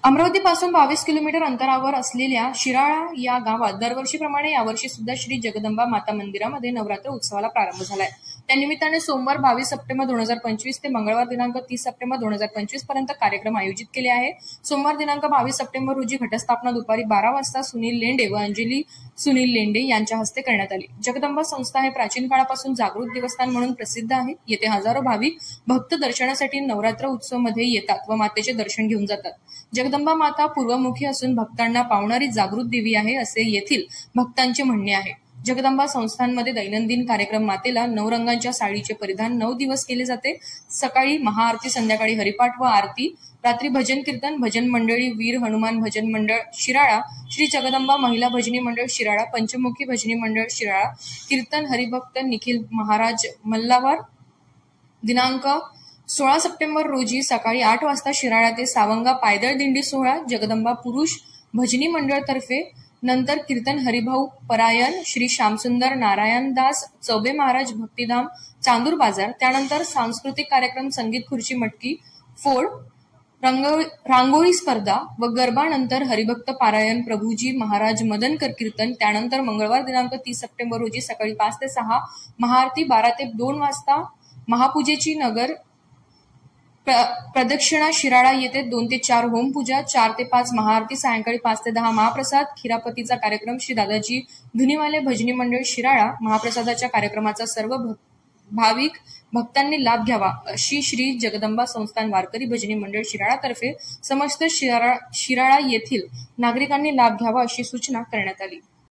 अमरावतीपासून 22 kilometre अंतरावर असलेल्या शिराळा या गावात दरवर्षीप्रमाणे यावर्षी सुद्धा श्री जगदंबा माता मंदिरामध्ये नवरात्र उत्सवाला प्रारंभ झालाय। त्यानिमित्ताने सोमवार 22 सप्टेंबर 2025 ते मंगळवार दिनांक 30 सप्टेंबर 2025 पर्यंत कार्यक्रम आयोजित केले आहे। सोमवार दिनांक 22 सप्टेंबर रोजी घटस्थापना दुपारी 12 वाजता सुनील लेंडे व अंजली सुनील लेंडे यांच्या हस्ते करण्यात आली। जगदंबा संस्था हे प्राचीन काळापासून जागृत देवस्थान म्हणून प्रसिद्ध आहे। येथे हजारो भाविक भक्त दर्शनासाठी नवरात्र उत्सव मध्ये येतात व मातेचे दर्शन घेऊन जातात। जगदंबा माता पूर्वमुखी असून भक्तांना पावणारी जागृत देवी आहे असे येथील भक्तांचे म्हणणे आहे। जगदंबा संस्थांमध्ये दैनंदिन कार्यक्रम मातेला 9 रंगांच्या साडीचे परिधान 9 दिवस केले जाते। सकाळी महाआरती, संध्याकाळी हरिपाठ व आरती, रात्री भजन कीर्तन, भजन मंडळी, वीर हनुमान भजन मंडळ शिराळा, श्री जगदंबा महिला भजनी मंडळ शिराळा, पंचमुखी भजनी मंडळ शिराळा, कीर्तन हरिभक्त निखिल महाराज मल्लावर। दिनांक 16 सप्टेंबर रोजी सकाळी 8 वाजता शिराळा ते सावंगा पायदळ दिंडी सोहळा जगदंबा पुरुष भजनी मंडळ तर्फे, नंतर कीर्तन हरिभाऊ परायण श्री श्यामसुंदर नारायण दास चौबे महाराज भक्तिधाम चांदूर बाजार। त्यानंतर सांस्कृतिक कार्यक्रम, संगीत खुर्ची मटकी फोड, रांगोळी स्पर्धा व गरबा, नंतर हरिभक्त पारायण प्रभूजी महाराज मदनकर कीर्तन। त्यानंतर मंगळवार दिनांक 30 सप्टेंबर रोजी सकाळी 5 ते 6 महाआरती, 12 ते 2 वाजता महापूजेची नगर प्रदक्षिणा शिराळा येथे, 2 ते 4 होमपूजा, 4 ते 5 महाआरती, सायंकाळी 5 ते 10 महाप्रसाद, खिरापतीचा कार्यक्रम श्री दादाजी धुनीवाले भजनी मंडळ शिराळा। महाप्रसादाच्या कार्यक्रमाचा सर्व भाविक भक्तांनी लाभ घ्यावा अशी श्री जगदंबा संस्थान वारकरी भजनी मंडळ शिराळा तर्फे समस्त शिराळा येथील नागरिकांनी लाभ घ्यावा अशी सूचना करण्यात आली।